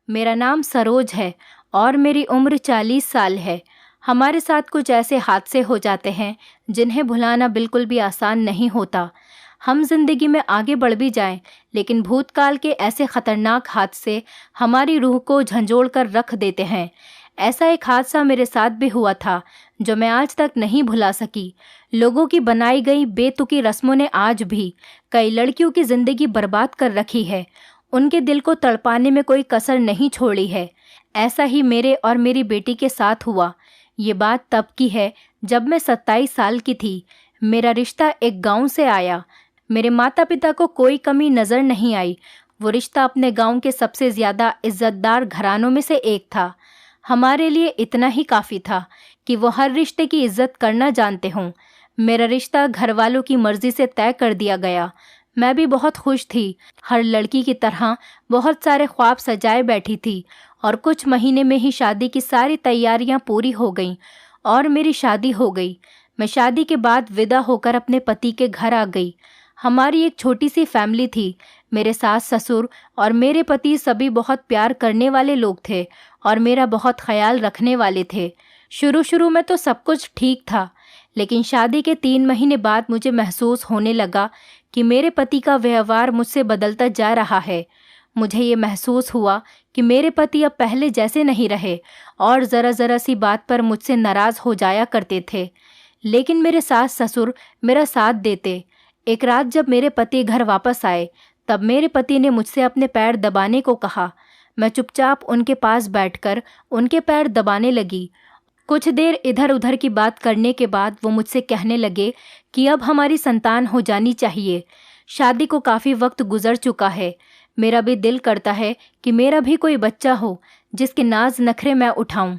मेरा नाम सरोज है और मेरी उम्र 40 साल है। हमारे साथ कुछ ऐसे हादसे हो जाते हैं जिन्हें भुलाना बिल्कुल भी आसान नहीं होता। हम जिंदगी में आगे बढ़ भी जाएं, लेकिन भूतकाल के ऐसे खतरनाक हादसे हमारी रूह को झंझोड़ कर रख देते हैं। ऐसा एक हादसा मेरे साथ भी हुआ था जो मैं आज तक नहीं भुला सकी। लोगों की बनाई गई बेतुकी रस्मों ने आज भी कई लड़कियों की जिंदगी बर्बाद कर रखी है। उनके दिल को तड़पाने में कोई कसर नहीं छोड़ी है। ऐसा ही मेरे और मेरी बेटी के साथ हुआ। ये बात तब की है जब मैं 27 साल की थी। मेरा रिश्ता एक गांव से आया। मेरे माता पिता को कोई कमी नजर नहीं आई। वो रिश्ता अपने गांव के सबसे ज्यादा इज्जतदार घरानों में से एक था। हमारे लिए इतना ही काफी था कि वो हर रिश्ते की इज्जत करना जानते हों। मेरा रिश्ता घर वालों की मर्जी से तय कर दिया गया। मैं भी बहुत खुश थी। हर लड़की की तरह बहुत सारे ख्वाब सजाए बैठी थी और कुछ महीने में ही शादी की सारी तैयारियां पूरी हो गईं और मेरी शादी हो गई। मैं शादी के बाद विदा होकर अपने पति के घर आ गई। हमारी एक छोटी सी फैमिली थी। मेरे सास ससुर और मेरे पति सभी बहुत प्यार करने वाले लोग थे और मेरा बहुत ख्याल रखने वाले थे। शुरू शुरू में तो सब कुछ ठीक था, लेकिन शादी के 3 महीने बाद मुझे महसूस होने लगा कि मेरे पति का व्यवहार मुझसे बदलता जा रहा है। मुझे ये महसूस हुआ कि मेरे पति अब पहले जैसे नहीं रहे और ज़रा ज़रा सी बात पर मुझसे नाराज़ हो जाया करते थे। लेकिन मेरे सास ससुर मेरा साथ देते। एक रात जब मेरे पति घर वापस आए, तब मेरे पति ने मुझसे अपने पैर दबाने को कहा। मैं चुपचाप उनके पास बैठकर उनके पैर दबाने लगी। कुछ देर इधर उधर की बात करने के बाद वो मुझसे कहने लगे कि अब हमारी संतान हो जानी चाहिए। शादी को काफ़ी वक्त गुजर चुका है। मेरा भी दिल करता है कि मेरा भी कोई बच्चा हो जिसके नाज नखरे मैं उठाऊं।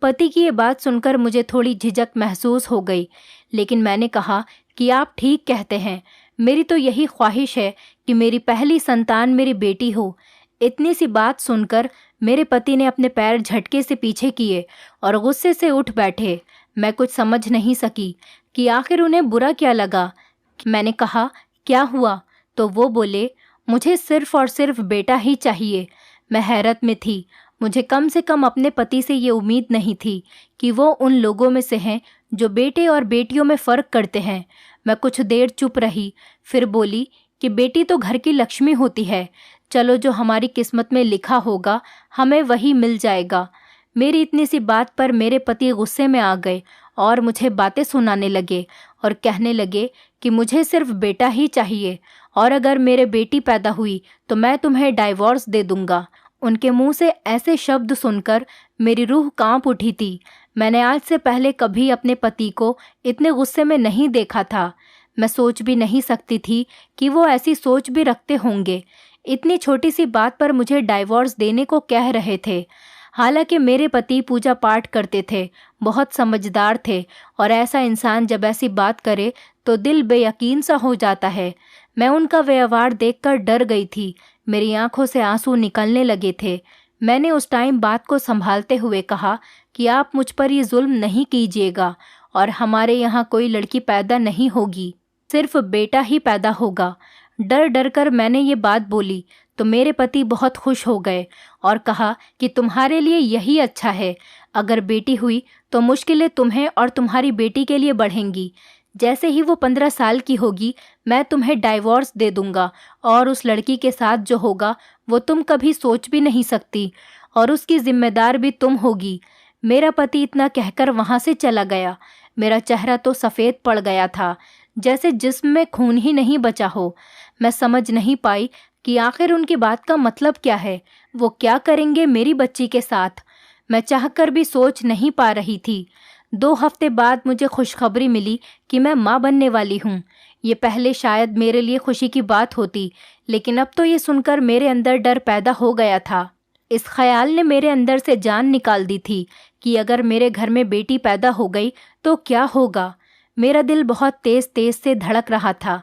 पति की ये बात सुनकर मुझे थोड़ी झिझक महसूस हो गई, लेकिन मैंने कहा कि आप ठीक कहते हैं। मेरी तो यही ख्वाहिश है कि मेरी पहली संतान मेरी बेटी हो। इतनी सी बात सुनकर मेरे पति ने अपने पैर झटके से पीछे किए और गुस्से से उठ बैठे। मैं कुछ समझ नहीं सकी कि आखिर उन्हें बुरा क्या लगा। मैंने कहा, क्या हुआ? तो वो बोले, मुझे सिर्फ और सिर्फ बेटा ही चाहिए। मैं हैरत में थी। मुझे कम से कम अपने पति से ये उम्मीद नहीं थी कि वो उन लोगों में से हैं जो बेटे और बेटियों में फ़र्क करते हैं। मैं कुछ देर चुप रही, फिर बोली कि बेटी तो घर की लक्ष्मी होती है। चलो, जो हमारी किस्मत में लिखा होगा हमें वही मिल जाएगा। मेरी इतनी सी बात पर मेरे पति गुस्से में आ गए और मुझे बातें सुनाने लगे और कहने लगे कि मुझे सिर्फ बेटा ही चाहिए और अगर मेरे बेटी पैदा हुई तो मैं तुम्हें डाइवोर्स दे दूंगा। उनके मुंह से ऐसे शब्द सुनकर मेरी रूह कांप उठी थी। मैंने आज से पहले कभी अपने पति को इतने गुस्से में नहीं देखा था। मैं सोच भी नहीं सकती थी कि वो ऐसी सोच भी रखते होंगे। इतनी छोटी सी बात पर मुझे डाइवोर्स देने को कह रहे थे। हालांकि मेरे पति पूजा पाठ करते थे, बहुत समझदार थे और ऐसा इंसान जब ऐसी बात करे तो दिल बेयकीन सा हो जाता है। मैं उनका व्यवहार देखकर डर गई थी। मेरी आंखों से आंसू निकलने लगे थे। मैंने उस टाइम बात को संभालते हुए कहा कि आप मुझ पर ये जुल्म नहीं कीजिएगा और हमारे यहाँ कोई लड़की पैदा नहीं होगी, सिर्फ बेटा ही पैदा होगा। डर डर कर मैंने ये बात बोली तो मेरे पति बहुत खुश हो गए और कहा कि तुम्हारे लिए यही अच्छा है। अगर बेटी हुई तो मुश्किलें तुम्हें और तुम्हारी बेटी के लिए बढ़ेंगी। जैसे ही वो 15 साल की होगी मैं तुम्हें डाइवोर्स दे दूंगा और उस लड़की के साथ जो होगा वो तुम कभी सोच भी नहीं सकती और उसकी जिम्मेदार भी तुम होगी। मेरा पति इतना कहकर वहाँ से चला गया। मेरा चेहरा तो सफ़ेद पड़ गया था, जैसे जिस्म में खून ही नहीं बचा हो। मैं समझ नहीं पाई कि आखिर उनकी बात का मतलब क्या है। वो क्या करेंगे मेरी बच्ची के साथ? मैं चाहकर भी सोच नहीं पा रही थी। 2 हफ्ते बाद मुझे खुशखबरी मिली कि मैं माँ बनने वाली हूँ। ये पहले शायद मेरे लिए खुशी की बात होती, लेकिन अब तो ये सुनकर मेरे अंदर डर पैदा हो गया था। इस ख्याल ने मेरे अंदर से जान निकाल दी थी कि अगर मेरे घर में बेटी पैदा हो गई तो क्या होगा। मेरा दिल बहुत तेज़ तेज़ से धड़क रहा था।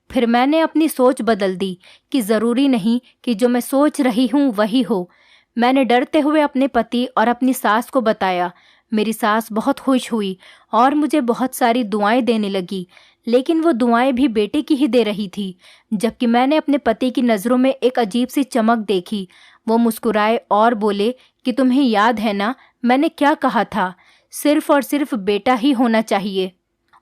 फिर मैंने अपनी सोच बदल दी कि ज़रूरी नहीं कि जो मैं सोच रही हूँ वही हो। मैंने डरते हुए अपने पति और अपनी सास को बताया। मेरी सास बहुत खुश हुई और मुझे बहुत सारी दुआएं देने लगी, लेकिन वो दुआएं भी बेटे की ही दे रही थी। जबकि मैंने अपने पति की नज़रों में एक अजीब सी चमक देखी। वो मुस्कुराए और बोले कि तुम्हें याद है ना, मैंने क्या कहा था, सिर्फ और सिर्फ बेटा ही होना चाहिए,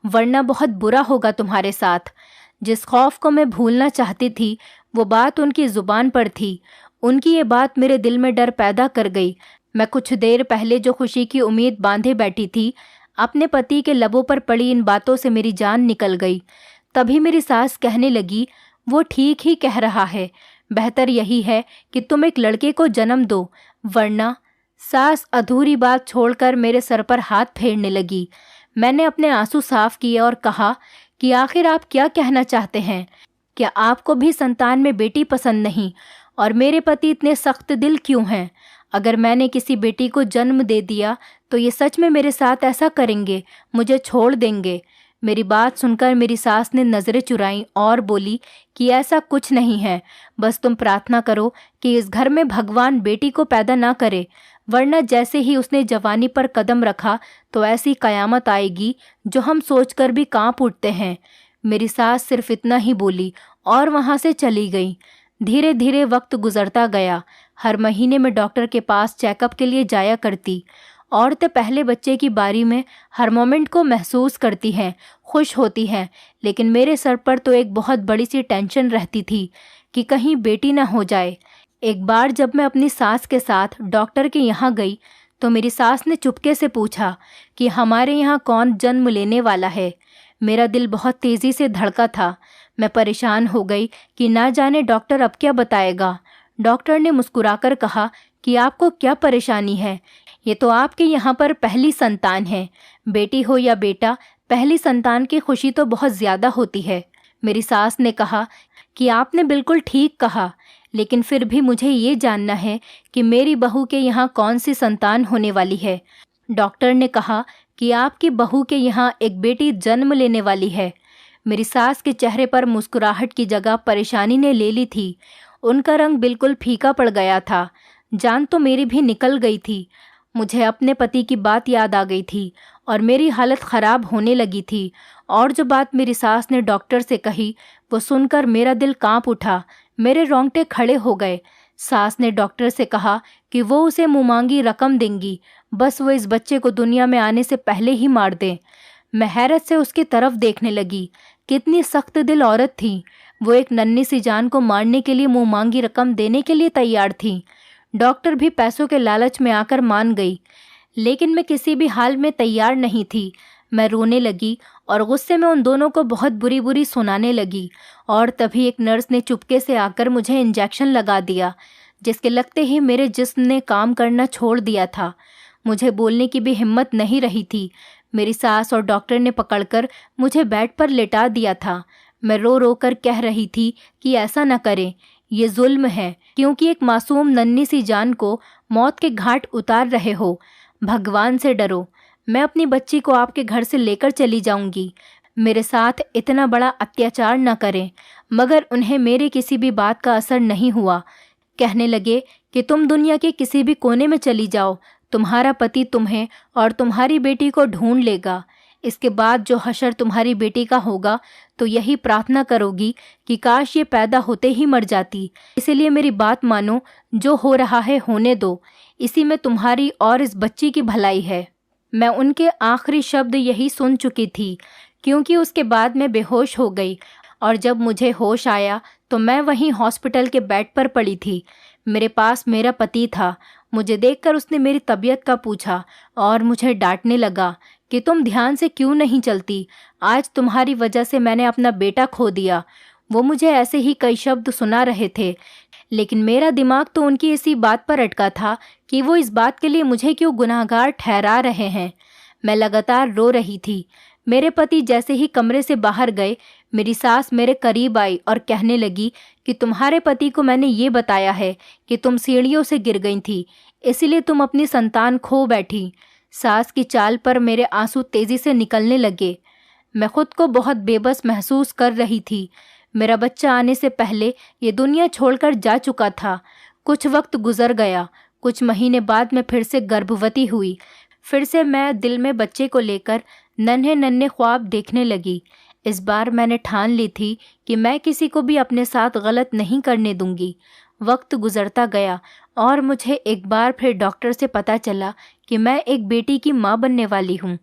वरना बहुत बुरा होगा तुम्हारे साथ। जिस खौफ को मैं भूलना चाहती थी वो बात उनकी जुबान पर थी। उनकी ये बात मेरे दिल में डर पैदा कर गई। मैं कुछ देर पहले जो खुशी की उम्मीद बांधे बैठी थी, अपने पति के लबों पर पड़ी इन बातों से मेरी जान निकल गई। तभी मेरी सास कहने लगी, वो ठीक ही कह रहा है, बेहतर यही है कि तुम एक लड़के को जन्म दो, वरना। सास अधूरी बात छोड़कर मेरे सर पर हाथ फेरने लगी। मैंने अपने आंसू साफ किए और कहा कि आखिर आप क्या कहना चाहते हैं? क्या आपको भी संतान में बेटी पसंद नहीं? और मेरे पति इतने सख्त दिल क्यों हैं? अगर मैंने किसी बेटी को जन्म दे दिया तो ये सच में मेरे साथ ऐसा करेंगे, मुझे छोड़ देंगे? मेरी बात सुनकर मेरी सास ने नज़रें चुराईं और बोली कि ऐसा कुछ नहीं है, बस तुम प्रार्थना करो कि इस घर में भगवान बेटी को पैदा ना करे, वरना जैसे ही उसने जवानी पर कदम रखा तो ऐसी कयामत आएगी जो हम सोचकर भी कांप उठते हैं। मेरी सास सिर्फ इतना ही बोली और वहाँ से चली गई। धीरे धीरे वक्त गुजरता गया। हर महीने में डॉक्टर के पास चेकअप के लिए जाया करती। औरतें पहले बच्चे की बारी में हर मोमेंट को महसूस करती हैं, खुश होती हैं, लेकिन मेरे सर पर तो एक बहुत बड़ी सी टेंशन रहती थी कि कहीं बेटी ना हो जाए। एक बार जब मैं अपनी सास के साथ डॉक्टर के यहाँ गई तो मेरी सास ने चुपके से पूछा कि हमारे यहाँ कौन जन्म लेने वाला है। मेरा दिल बहुत तेज़ी से धड़का था। मैं परेशान हो गई कि ना जाने डॉक्टर अब क्या बताएगा। डॉक्टर ने मुस्कुराकर कहा कि आपको क्या परेशानी है, ये तो आपके यहाँ पर पहली संतान है। बेटी हो या बेटा, पहली संतान की खुशी तो बहुत ज़्यादा होती है। मेरी सास ने कहा कि आपने बिल्कुल ठीक कहा, लेकिन फिर भी मुझे ये जानना है कि मेरी बहू के यहाँ कौन सी संतान होने वाली है। डॉक्टर ने कहा कि आपकी बहू के यहाँ एक बेटी जन्म लेने वाली है। मेरी सास के चेहरे पर मुस्कुराहट की जगह परेशानी ने ले ली थी। उनका रंग बिल्कुल फीका पड़ गया था। जान तो मेरी भी निकल गई थी। मुझे अपने पति की बात याद आ गई थी और मेरी हालत ख़राब होने लगी थी। और जो बात मेरी सास ने डॉक्टर से कही वो सुनकर मेरा दिल कांप उठा, मेरे रोंगटे खड़े हो गए। सास ने डॉक्टर से कहा कि वो उसे मुमांगी रकम देंगी, बस वो इस बच्चे को दुनिया में आने से पहले ही मार दे। मैं हैरत से उसकी तरफ देखने लगी। कितनी सख्त दिल औरत थी। वो एक नन्ही सी जान को मारने के लिए मुमांगी रकम देने के लिए तैयार थी। डॉक्टर भी पैसों के लालच में आकर मान गई, लेकिन मैं किसी भी हाल में तैयार नहीं थी। मैं रोने लगी और गुस्से में उन दोनों को बहुत बुरी बुरी सुनाने लगी। और तभी एक नर्स ने चुपके से आकर मुझे इंजेक्शन लगा दिया, जिसके लगते ही मेरे जिस्म ने काम करना छोड़ दिया था। मुझे बोलने की भी हिम्मत नहीं रही थी। मेरी सास और डॉक्टर ने पकड़कर मुझे बेड पर लेटा दिया था। मैं रो रो कर कह रही थी कि ऐसा न करें, ये जुल्म है, क्योंकि एक मासूम नन्ही सी जान को मौत के घाट उतार रहे हो। भगवान से डरो। मैं अपनी बच्ची को आपके घर से लेकर चली जाऊंगी। मेरे साथ इतना बड़ा अत्याचार न करें। मगर उन्हें मेरे किसी भी बात का असर नहीं हुआ। कहने लगे कि तुम दुनिया के किसी भी कोने में चली जाओ, तुम्हारा पति तुम्हें और तुम्हारी बेटी को ढूंढ लेगा। इसके बाद जो हशर तुम्हारी बेटी का होगा तो यही प्रार्थना करोगी कि काश ये पैदा होते ही मर जाती। इसीलिए मेरी बात मानो, जो हो रहा है होने दो। इसी में तुम्हारी और इस बच्ची की भलाई है। मैं उनके आखिरी शब्द यही सुन चुकी थी, क्योंकि उसके बाद मैं बेहोश हो गई और जब मुझे होश आया तो मैं वहीं हॉस्पिटल के बेड पर पड़ी थी। मेरे पास मेरा पति था। मुझे देखकर उसने मेरी तबीयत का पूछा और मुझे डांटने लगा कि तुम ध्यान से क्यों नहीं चलती, आज तुम्हारी वजह से मैंने अपना बेटा खो दिया। वो मुझे ऐसे ही कई शब्द सुना रहे थे, लेकिन मेरा दिमाग तो उनकी इसी बात पर अटका था कि वो इस बात के लिए मुझे क्यों गुनाहगार ठहरा रहे हैं। मैं लगातार रो रही थी। मेरे पति जैसे ही कमरे से बाहर गए, मेरी सास मेरे करीब आई और कहने लगी कि तुम्हारे पति को मैंने ये बताया है कि तुम सीढ़ियों से गिर गई थी, इसीलिए तुम अपनी संतान खो बैठी। सास की चाल पर मेरे आंसू तेजी से निकलने लगे। मैं खुद को बहुत बेबस महसूस कर रही थी। मेरा बच्चा आने से पहले ये दुनिया छोड़कर जा चुका था। कुछ वक्त गुजर गया। कुछ महीने बाद मैं फिर से गर्भवती हुई। फिर से मैं दिल में बच्चे को लेकर नन्हे नन्हे ख्वाब देखने लगी। इस बार मैंने ठान ली थी कि मैं किसी को भी अपने साथ गलत नहीं करने दूंगी। वक्त गुजरता गया और मुझे एक बार फिर डॉक्टर से पता चला कि मैं एक बेटी की माँ बनने वाली हूँ।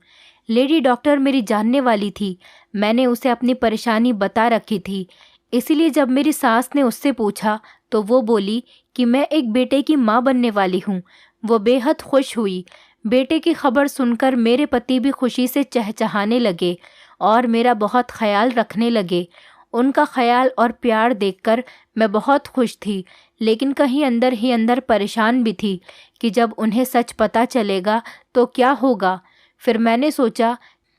लेडी डॉक्टर मेरी जानने वाली थी। मैंने उसे अपनी परेशानी बता रखी थी, इसीलिए जब मेरी सास ने उससे पूछा तो वो बोली कि मैं एक बेटे की माँ बनने वाली हूँ। वो बेहद खुश हुई। बेटे की खबर सुनकर मेरे पति भी खुशी से चहचहाने लगे और मेरा बहुत ख्याल रखने लगे। उनका ख्याल और प्यार देखकर मैं बहुत खुश थी, लेकिन कहीं अंदर ही अंदर परेशान भी थी कि जब उन्हें सच पता चलेगा तो क्या होगा। फिर मैंने सोचा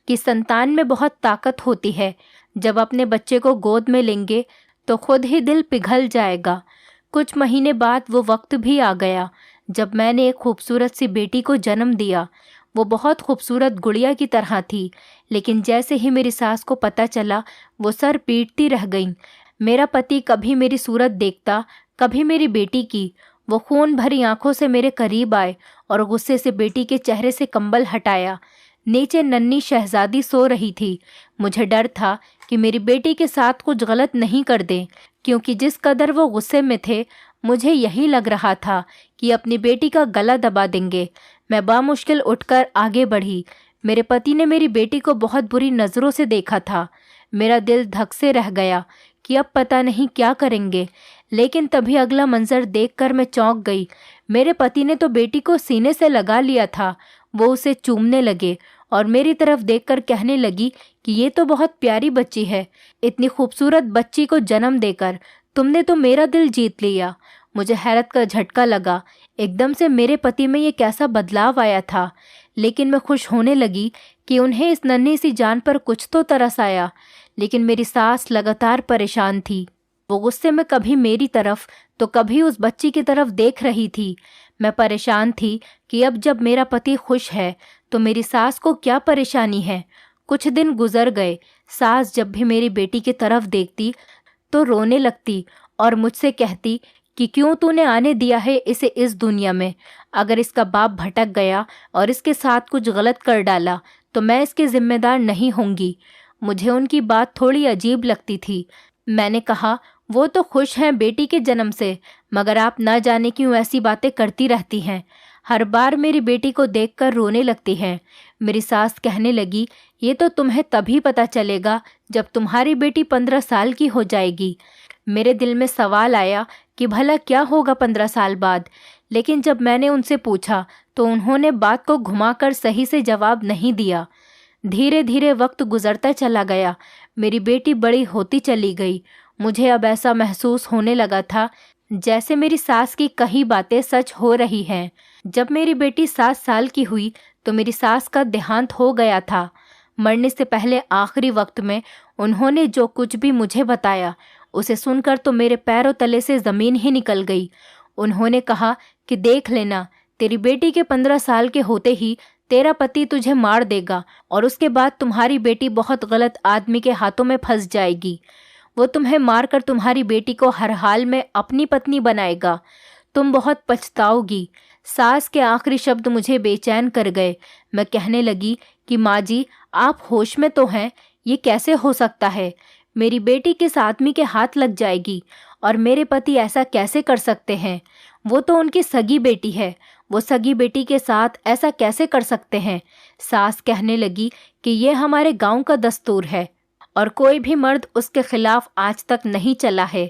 कि संतान में बहुत ताकत होती है। जब अपने बच्चे को गोद में लेंगे तो खुद ही दिल पिघल जाएगा। कुछ महीने बाद वो वक्त भी आ गया जब मैंने एक खूबसूरत सी बेटी को जन्म दिया। वो बहुत खूबसूरत गुड़िया की तरह थी, लेकिन जैसे ही मेरी सास को पता चला वो सर पीटती रह गईं। मेरा पति कभी मेरी सूरत देखता, कभी मेरी बेटी की। वो खून भरी आंखों से मेरे करीब आए और गुस्से से बेटी के चेहरे से कंबल हटाया। नीचे नन्ही शहजादी सो रही थी। मुझे डर था कि मेरी बेटी के साथ कुछ गलत नहीं कर दें, क्योंकि जिस कदर वो गुस्से में थे मुझे यही लग रहा था कि अपनी बेटी का गला दबा देंगे। मैं बामुश्किल उठकर आगे बढ़ी। मेरे पति ने मेरी बेटी को बहुत बुरी नज़रों से देखा था। मेरा दिल धक से रह गया कि अब पता नहीं क्या करेंगे, लेकिन तभी अगला मंजर देखकर मैं चौंक गई। मेरे पति ने तो बेटी को सीने से लगा लिया था। वो उसे चूमने लगे और मेरी तरफ देखकर कहने लगी कि ये तो बहुत प्यारी बच्ची है। इतनी खूबसूरत बच्ची को जन्म देकर तुमने तो मेरा दिल जीत लिया। मुझे हैरत का झटका लगा। एकदम से मेरे पति में ये कैसा बदलाव आया था। लेकिन मैं खुश होने लगी कि उन्हें इस नन्ही सी जान पर कुछ तो तरस आया। लेकिन मेरी सास लगातार परेशान थी। वो गुस्से में कभी मेरी तरफ तो कभी उस बच्ची की तरफ देख रही थी। मैं परेशान थी कि अब जब मेरा पति खुश है तो मेरी सास को क्या परेशानी है। कुछ दिन गुजर गए। सास जब भी मेरी बेटी की तरफ देखती तो रोने लगती और मुझसे कहती कि क्यों तूने आने दिया है इसे इस दुनिया में। अगर इसका बाप भटक गया और इसके साथ कुछ गलत कर डाला तो मैं इसकी जिम्मेदार नहीं होंगी। मुझे उनकी बात थोड़ी अजीब लगती थी। मैंने कहा, वो तो खुश हैं बेटी के जन्म से, मगर आप ना जाने क्यों ऐसी बातें करती रहती हैं। हर बार मेरी बेटी को देखकर रोने लगती हैं। मेरी सास कहने लगी, ये तो तुम्हें तभी पता चलेगा जब तुम्हारी बेटी 15 साल की हो जाएगी। मेरे दिल में सवाल आया कि भला क्या होगा 15 साल बाद। लेकिन जब मैंने उनसे पूछा तो उन्होंने बात को घुमाकर सही से जवाब नहीं दिया। धीरे धीरे वक्त गुजरता चला गया। मेरी बेटी बड़ी होती चली गई। मुझे अब ऐसा महसूस होने लगा था जैसे मेरी सास की कही बातें सच हो रही हैं। जब मेरी बेटी 7 साल की हुई तो मेरी सास का देहांत हो गया था। मरने से पहले आखिरी वक्त में उन्होंने जो कुछ भी मुझे बताया उसे सुनकर तो मेरे पैरों तले से ज़मीन ही निकल गई। उन्होंने कहा कि देख लेना, तेरी बेटी के 15 साल के होते ही तेरा पति तुझे मार देगा और उसके बाद तुम्हारी बेटी बहुत गलत आदमी के हाथों में फंस जाएगी। वो तुम्हें मारकर तुम्हारी बेटी को हर हाल में अपनी पत्नी बनाएगा। तुम बहुत पछताओगी। सास के आखिरी शब्द मुझे बेचैन कर गए। मैं कहने लगी कि माँ जी, आप होश में तो हैं, ये कैसे हो सकता है? मेरी बेटी किस आदमी के हाथ लग जाएगी और मेरे पति ऐसा कैसे कर सकते हैं? वो तो उनकी सगी बेटी है। वो सगी बेटी के साथ ऐसा कैसे कर सकते हैं? सास कहने लगी कि ये हमारे गांव का दस्तूर है और कोई भी मर्द उसके खिलाफ आज तक नहीं चला है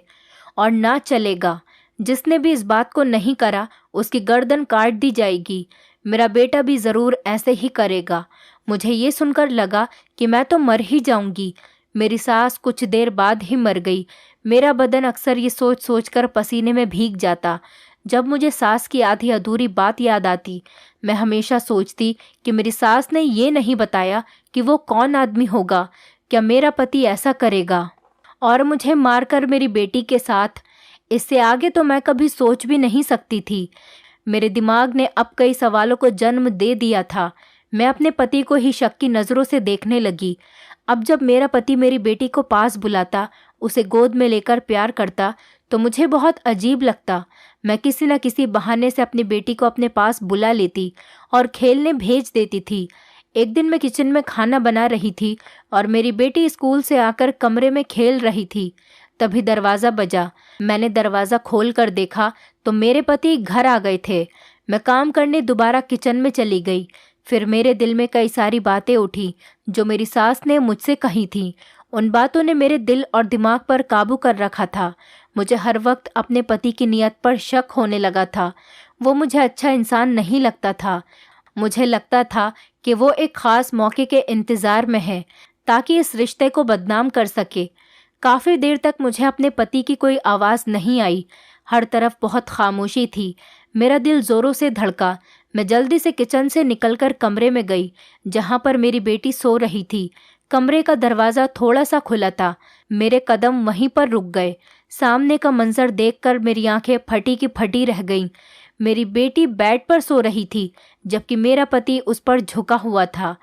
और ना चलेगा। जिसने भी इस बात को नहीं करा उसकी गर्दन काट दी जाएगी। मेरा बेटा भी ज़रूर ऐसे ही करेगा। मुझे ये सुनकर लगा कि मैं तो मर ही जाऊंगी। मेरी सास कुछ देर बाद ही मर गई। मेरा बदन अक्सर ये सोच सोचकर पसीने में भीग जाता। जब मुझे सास की आधी अधूरी बात याद आती, मैं हमेशा सोचती कि मेरी सास ने ये नहीं बताया कि वो कौन आदमी होगा। क्या मेरा पति ऐसा करेगा और मुझे मारकर मेरी बेटी के साथ? इससे आगे तो मैं कभी सोच भी नहीं सकती थी। मेरे दिमाग ने अब कई सवालों को जन्म दे दिया था। मैं अपने पति को ही शक की नज़रों से देखने लगी। अब जब मेरा पति मेरी बेटी को पास बुलाता, उसे गोद में लेकर प्यार करता, तो मुझे बहुत अजीब लगता। मैं किसी न किसी बहाने से अपनी बेटी को अपने पास बुला लेती और खेलने भेज देती थी। एक दिन मैं किचन में खाना बना रही थी और मेरी बेटी स्कूल से आकर कमरे में खेल रही थी। तभी दरवाज़ा बजा। मैंने दरवाज़ा खोल कर देखा तो मेरे पति घर आ गए थे। मैं काम करने दोबारा किचन में चली गई। फिर मेरे दिल में कई सारी बातें उठी जो मेरी सास ने मुझसे कही थी। उन बातों ने मेरे दिल और दिमाग पर काबू कर रखा था। मुझे हर वक्त अपने पति की नीयत पर शक होने लगा था। वो मुझे अच्छा इंसान नहीं लगता था। मुझे लगता था कि वो एक ख़ास मौके के इंतज़ार में है ताकि इस रिश्ते को बदनाम कर सके। काफ़ी देर तक मुझे अपने पति की कोई आवाज़ नहीं आई। हर तरफ बहुत खामोशी थी। मेरा दिल ज़ोरों से धड़का। मैं जल्दी से किचन से निकलकर कमरे में गई जहाँ पर मेरी बेटी सो रही थी। कमरे का दरवाज़ा थोड़ा सा खुला था। मेरे कदम वहीं पर रुक गए। सामने का मंजर देखकर मेरी आंखें फटी की फटी रह गईं। मेरी बेटी बेड पर सो रही थी जबकि मेरा पति उस पर झुका हुआ था।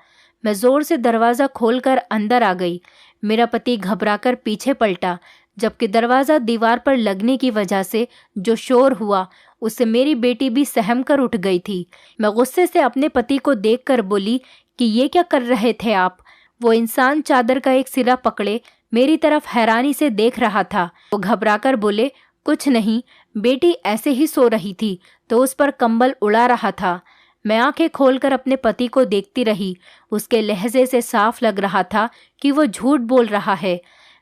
मैं ज़ोर से दरवाज़ा खोलकर अंदर आ गई। मेरा पति घबराकर पीछे पलटा जबकि दरवाज़ा दीवार पर लगने की वजह से जो शोर हुआ उससे मेरी बेटी भी सहम कर उठ गई थी। मैं गुस्से से अपने पति को देखकर बोली कि ये क्या कर रहे थे आप। वो इंसान चादर का एक सिरा पकड़े मेरी तरफ हैरानी से देख रहा था। वो घबराकर बोले, कुछ नहीं, बेटी ऐसे ही सो रही थी तो उस पर कंबल उड़ा रहा था। मैं आंखें खोलकर अपने पति को देखती रही। उसके लहजे से साफ लग रहा था कि वो झूठ बोल रहा है।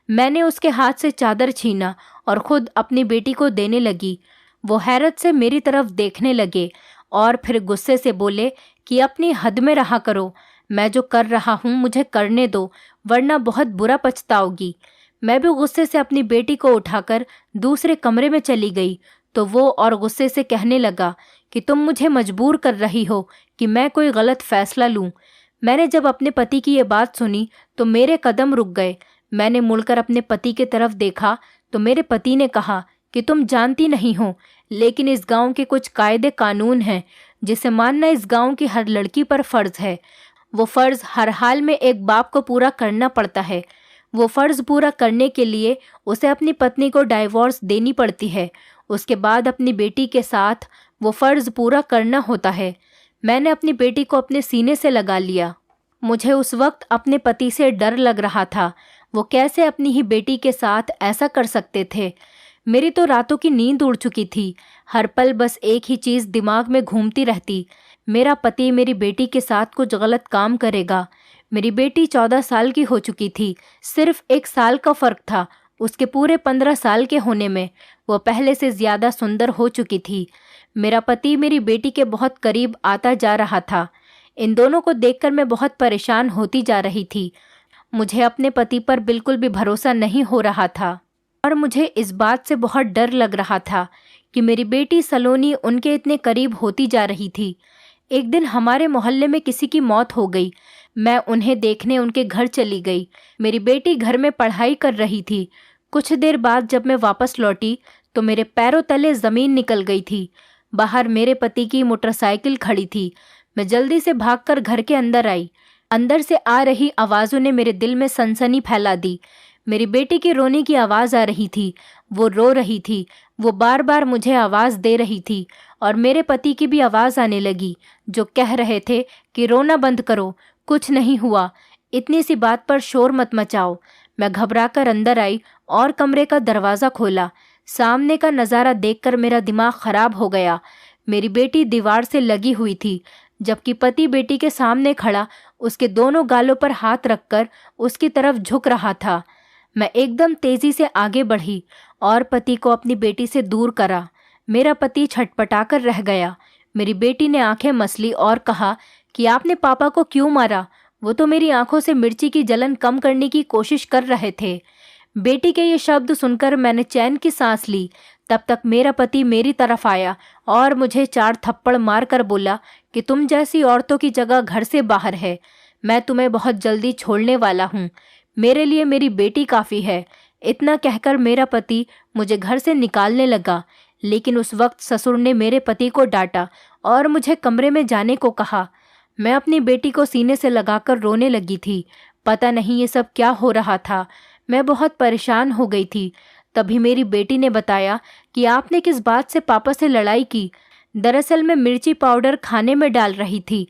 मैंने उसके हाथ से चादर छीना और खुद अपनी बेटी को देने लगी। वो हैरत से मेरी तरफ देखने लगे और फिर गुस्से से बोले कि अपनी हद में रहा करो। मैं जो कर रहा हूँ मुझे करने दो, वरना बहुत बुरा पछताओगी। मैं भी गुस्से से अपनी बेटी को उठाकर दूसरे कमरे में चली गई तो वो और गुस्से से कहने लगा कि तुम मुझे मजबूर कर रही हो कि मैं कोई गलत फैसला लूं। मैंने जब अपने पति की ये बात सुनी तो मेरे कदम रुक गए। मैंने मुड़कर अपने पति की तरफ देखा तो मेरे पति ने कहा कि तुम जानती नहीं हो, लेकिन इस गांव के कुछ कायदे कानून हैं जिसे मानना इस गांव की हर लड़की पर फर्ज है। वो फर्ज हर हाल में एक बाप को पूरा करना पड़ता है। वो फर्ज पूरा करने के लिए उसे अपनी पत्नी को डाइवोर्स देनी पड़ती है। उसके बाद अपनी बेटी के साथ वो फर्ज पूरा करना होता है। मैंने अपनी बेटी को अपने सीने से लगा लिया। मुझे उस वक्त अपने पति से डर लग रहा था। वो कैसे अपनी ही बेटी के साथ ऐसा कर सकते थे। मेरी तो रातों की नींद उड़ चुकी थी। हर पल बस एक ही चीज़ दिमाग में घूमती रहती, मेरा पति मेरी बेटी के साथ कुछ गलत काम करेगा। मेरी बेटी 14 साल की हो चुकी थी। सिर्फ 1 साल का फ़र्क था उसके पूरे 15 साल के होने में। वो पहले से ज़्यादा सुंदर हो चुकी थी। मेरा पति मेरी बेटी के बहुत करीब आता जा रहा था। इन दोनों को देखकर मैं बहुत परेशान होती जा रही थी। मुझे अपने पति पर बिल्कुल भी भरोसा नहीं हो रहा था और मुझे इस बात से बहुत डर लग रहा था कि मेरी बेटी सलोनी उनके इतने करीब होती जा रही थी। एक दिन हमारे मोहल्ले में किसी की मौत हो गई। मैं उन्हें देखने उनके घर चली गई। मेरी बेटी घर में पढ़ाई कर रही थी। कुछ देर बाद जब मैं वापस लौटी तो मेरे पैरों तले ज़मीन निकल गई थी। बाहर मेरे पति की मोटरसाइकिल खड़ी थी। मैं जल्दी से भागकर घर के अंदर आई। अंदर से आ रही आवाज़ों ने मेरे दिल में सनसनी फैला दी। मेरी बेटी की रोने की आवाज़ आ रही थी। वो रो रही थी। वो बार बार मुझे आवाज़ दे रही थी और मेरे पति की भी आवाज़ आने लगी जो कह रहे थे कि रोना बंद करो, कुछ नहीं हुआ, इतनी सी बात पर शोर मत मचाओ। मैं घबराकर अंदर आई और कमरे का दरवाज़ा खोला। सामने का नज़ारा देखकर मेरा दिमाग ख़राब हो गया। मेरी बेटी दीवार से लगी हुई थी जबकि पति बेटी के सामने खड़ा उसके दोनों गालों पर हाथ रखकर उसकी तरफ झुक रहा था। मैं एकदम तेज़ी से आगे बढ़ी और पति को अपनी बेटी से दूर करा। मेरा पति छटपटाकर रह गया। मेरी बेटी ने आंखें मसली और कहा कि आपने पापा को क्यों मारा? वो तो मेरी आंखों से मिर्ची की जलन कम करने की कोशिश कर रहे थे। बेटी के ये शब्द सुनकर मैंने चैन की सांस ली। तब तक मेरा पति मेरी तरफ आया और मुझे 4 थप्पड़ मारकर बोला कि तुम जैसी औरतों की जगह घर से बाहर है। मैं तुम्हें बहुत जल्दी छोड़ने वाला हूँ। मेरे लिए मेरी बेटी काफ़ी है। इतना कहकर मेरा पति मुझे घर से निकालने लगा, लेकिन उस वक्त ससुर ने मेरे पति को डांटा और मुझे कमरे में जाने को कहा। मैं अपनी बेटी को सीने से लगाकर रोने लगी थी। पता नहीं ये सब क्या हो रहा था। मैं बहुत परेशान हो गई थी। तभी मेरी बेटी ने बताया कि आपने किस बात से पापा से लड़ाई की। दरअसल मैं मिर्ची पाउडर खाने में डाल रही थी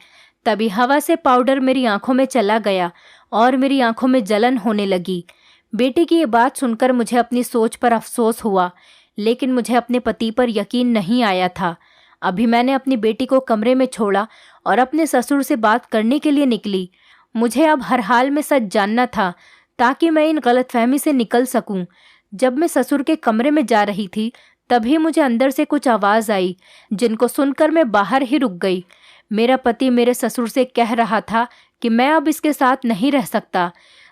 तभी हवा से पाउडर मेरी आंखों में चला गया और मेरी आंखों में जलन होने लगी। बेटी की ये बात सुनकर मुझे अपनी सोच पर अफसोस हुआ, लेकिन मुझे अपने पति पर यकीन नहीं आया था। अभी मैंने अपनी बेटी को कमरे में छोड़ा और अपने ससुर से बात करने के लिए निकली। मुझे अब हर हाल में सच जानना था ताकि मैं इन गलतफहमी से निकल सकूं। जब मैं ससुर के कमरे में जा रही थी तभी मुझे अंदर से कुछ आवाज़ आई, जिनको सुनकर मैं बाहर ही रुक गई। मेरा पति मेरे ससुर से कह रहा था कि मैं अब इसके साथ नहीं रह सकता।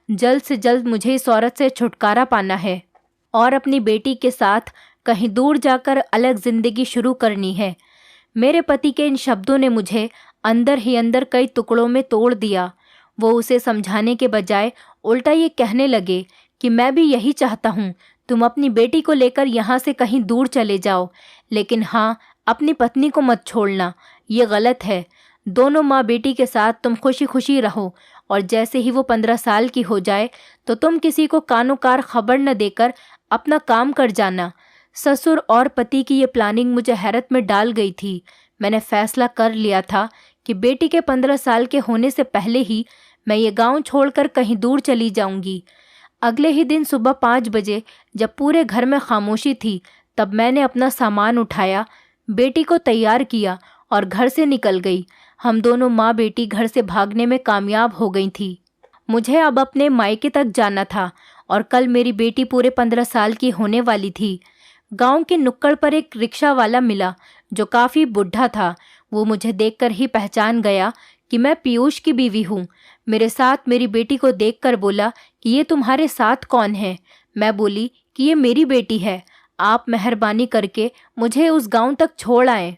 जल्द से जल्द मुझे इस औरत से छुटकारा पाना है और अपनी बेटी के साथ कहीं दूर जाकर अलग जिंदगी शुरू करनी है। मेरे पति के इन शब्दों ने मुझे अंदर ही अंदर कई टुकड़ों में तोड़ दिया। वो उसे समझाने के बजाय उल्टा ये कहने लगे कि मैं भी यही चाहता हूँ, तुम अपनी बेटी को लेकर यहाँ से कहीं दूर चले जाओ, लेकिन हाँ, अपनी पत्नी को मत छोड़ना, ये गलत है। दोनों माँ बेटी के साथ तुम खुशी खुशी रहो और जैसे ही वो 15 साल की हो जाए तो तुम किसी को कानो कार खबर न देकर अपना काम कर जाना। ससुर और पति की ये प्लानिंग मुझे हैरत में डाल गई थी। मैंने फैसला कर लिया था कि बेटी के 15 साल के होने से पहले ही मैं ये गांव छोड़कर कहीं दूर चली जाऊंगी। अगले ही दिन सुबह 5 बजे जब पूरे घर में खामोशी थी, तब मैंने अपना सामान उठाया, बेटी को तैयार किया और घर से निकल गई। हम दोनों माँ बेटी घर से भागने में कामयाब हो गई थी। मुझे अब अपने मायके तक जाना था और कल मेरी बेटी पूरे 15 साल की होने वाली थी। गांव के नुक्कड़ पर एक रिक्शा वाला मिला जो काफ़ी बुढ़ा था। वो मुझे देखकर ही पहचान गया कि मैं पीयूष की बीवी हूँ। मेरे साथ मेरी बेटी को देखकर बोला कि ये तुम्हारे साथ कौन है? मैं बोली कि ये मेरी बेटी है, आप मेहरबानी करके मुझे उस गांव तक छोड़ आएं,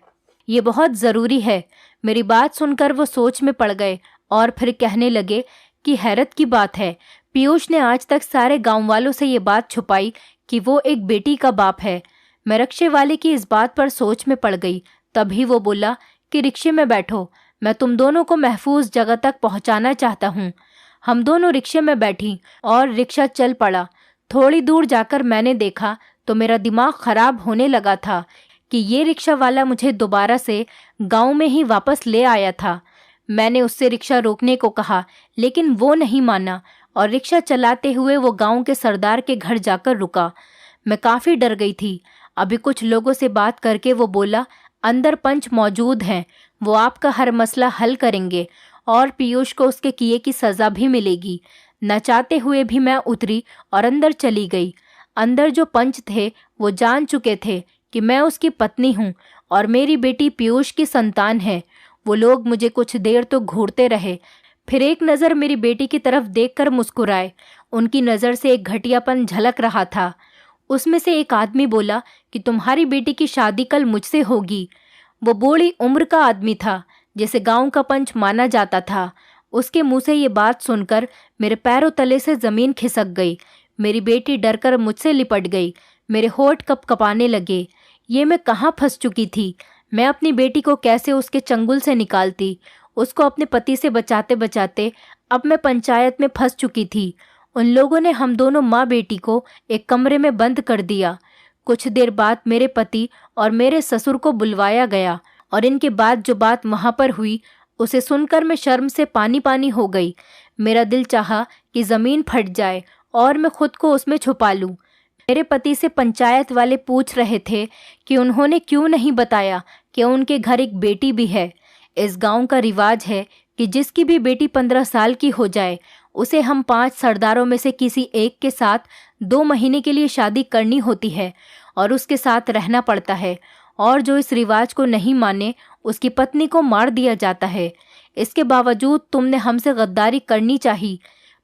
ये बहुत ज़रूरी है। मेरी बात सुनकर वो सोच में पड़ गए और फिर कहने लगे कि हैरत की बात है, पीयूष ने आज तक सारे गांव वालों से ये बात छुपाई कि वो एक बेटी का बाप है। मैं रिक्शे वाले की इस बात पर सोच में पड़ गई। तभी वो बोला कि रिक्शे में बैठो, मैं तुम दोनों को महफूज जगह तक पहुंचाना चाहता हूं। हम दोनों रिक्शे में बैठी और रिक्शा चल पड़ा। थोड़ी दूर जाकर मैंने देखा तो मेरा दिमाग खराब होने लगा था कि ये रिक्शा वाला मुझे दोबारा से गांव में ही वापस ले आया था। मैंने उससे रिक्शा रोकने को कहा, लेकिन वो नहीं माना और रिक्शा चलाते हुए वो गांव के सरदार के घर जाकर रुका। मैं काफ़ी डर गई थी। अभी कुछ लोगों से बात करके वो बोला, अंदर पंच मौजूद हैं, वो आपका हर मसला हल करेंगे और पीयूष को उसके किए की सज़ा भी मिलेगी। न चाहते हुए भी मैं उतरी और अंदर चली गई। अंदर जो पंच थे वो जान चुके थे कि मैं उसकी पत्नी हूँ और मेरी बेटी पीयूष की संतान है। वो लोग मुझे कुछ देर तो घूरते रहे, फिर एक नज़र मेरी बेटी की तरफ देखकर मुस्कुराए। उनकी नज़र से एक घटियापन झलक रहा था। उसमें से एक आदमी बोला कि तुम्हारी बेटी की शादी कल मुझसे होगी। वो बूढ़ी उम्र का आदमी था जिसे गांव का पंच माना जाता था। उसके मुंह से ये बात सुनकर मेरे पैरों तले से ज़मीन खिसक गई। मेरी बेटी डरकर मुझसे लिपट गई। मेरे होठ कँपकँपाने लगे। ये मैं कहाँ फंस चुकी थी? मैं अपनी बेटी को कैसे उसके चंगुल से निकालती? उसको अपने पति से बचाते बचाते अब मैं पंचायत में फंस चुकी थी। उन लोगों ने हम दोनों माँ बेटी को एक कमरे में बंद कर दिया। कुछ देर बाद मेरे पति और मेरे ससुर को बुलवाया गया और इनके बाद जो बात वहाँ पर हुई उसे सुनकर मैं शर्म से पानी पानी हो गई। मेरा दिल चाहा कि ज़मीन फट जाए और मैं खुद को उसमें छुपा लूँ। मेरे पति से पंचायत वाले पूछ रहे थे कि उन्होंने क्यों नहीं बताया कि उनके घर एक बेटी भी है। इस गांव का रिवाज है कि जिसकी भी बेटी 15 साल की हो जाए उसे हम 5 सरदारों में से किसी एक के साथ 2 महीने के लिए शादी करनी होती है और उसके साथ रहना पड़ता है, और जो इस रिवाज को नहीं माने उसकी पत्नी को मार दिया जाता है। इसके बावजूद तुमने हमसे गद्दारी करनी चाहिए।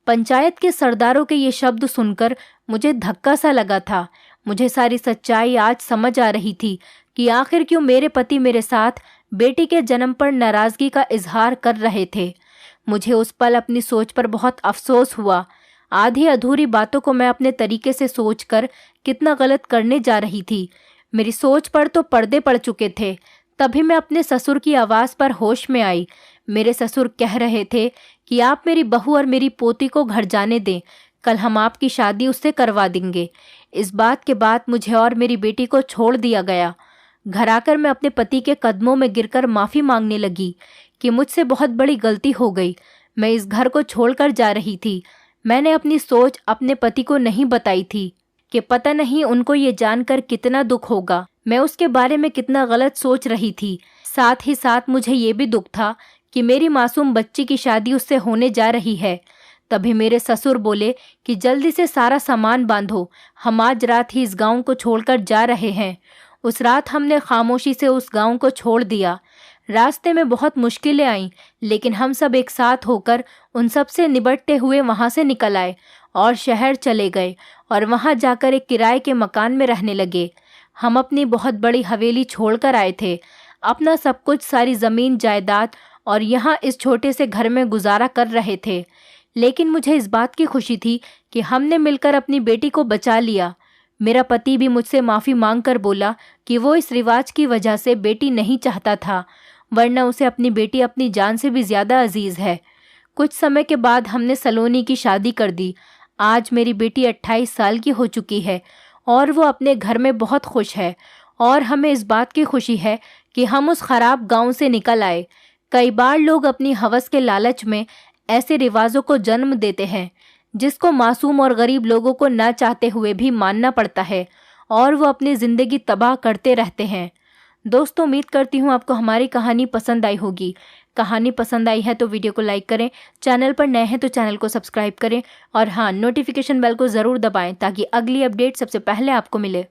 पंचायत के सरदारों के ये शब्द सुनकर मुझे धक्का सा लगा था। मुझे सारी सच्चाई आज समझ आ रही थी कि आखिर क्यों मेरे पति मेरे साथ बेटी के जन्म पर नाराज़गी का इजहार कर रहे थे। मुझे उस पल अपनी सोच पर बहुत अफसोस हुआ। आधी अधूरी बातों को मैं अपने तरीके से सोचकर कितना गलत करने जा रही थी। मेरी सोच पर तो पर्दे पड़ चुके थे। तभी मैं अपने ससुर की आवाज़ पर होश में आई। मेरे ससुर कह रहे थे कि आप मेरी बहू और मेरी पोती को घर जाने दें, कल हम आपकी शादी उससे करवा देंगे। इस बात के बाद मुझे और मेरी बेटी को छोड़ दिया गया। घर आकर मैं अपने पति के कदमों में गिरकर माफ़ी मांगने लगी कि मुझसे बहुत बड़ी गलती हो गई। मैं इस घर को छोड़कर जा रही थी। मैंने अपनी सोच अपने पति को नहीं बताई थी कि पता नहीं उनको ये जानकर कितना दुख होगा। मैं उसके बारे में कितना गलत सोच रही थी। साथ ही साथ मुझे ये भी दुख था कि मेरी मासूम बच्ची की शादी उससे होने जा रही है। तभी मेरे ससुर बोले कि जल्दी से सारा सामान बांधो, हम आज रात ही इस गांव को छोड़कर जा रहे हैं। उस रात हमने खामोशी से उस गांव को छोड़ दिया। रास्ते में बहुत मुश्किलें आईं, लेकिन हम सब एक साथ होकर उन सब से निपटते हुए वहां से निकल आए और शहर चले गए और वहां जाकर एक किराए के मकान में रहने लगे। हम अपनी बहुत बड़ी हवेली छोड़कर आए थे, अपना सब कुछ, सारी ज़मीन जायदाद, और यहाँ इस छोटे से घर में गुजारा कर रहे थे। लेकिन मुझे इस बात की खुशी थी कि हमने मिलकर अपनी बेटी को बचा लिया। मेरा पति भी मुझसे माफ़ी मांगकर बोला कि वो इस रिवाज की वजह से बेटी नहीं चाहता था, वरना उसे अपनी बेटी अपनी जान से भी ज़्यादा अजीज़ है। कुछ समय के बाद हमने सलोनी की शादी कर दी। आज मेरी बेटी 28 साल की हो चुकी है और वो अपने घर में बहुत खुश है, और हमें इस बात की खुशी है कि हम उस ख़राब गांव से निकल आए। कई बार लोग अपनी हवस के लालच में ऐसे रिवाजों को जन्म देते हैं जिसको मासूम और गरीब लोगों को ना चाहते हुए भी मानना पड़ता है, और वो अपनी ज़िंदगी तबाह करते रहते हैं। दोस्तों, उम्मीद करती हूँ आपको हमारी कहानी पसंद आई होगी। कहानी पसंद आई है तो वीडियो को लाइक करें, चैनल पर नए हैं तो चैनल को सब्सक्राइब करें, और हाँ, नोटिफिकेशन बेल को ज़रूर दबाएं ताकि अगली अपडेट सबसे पहले आपको मिले।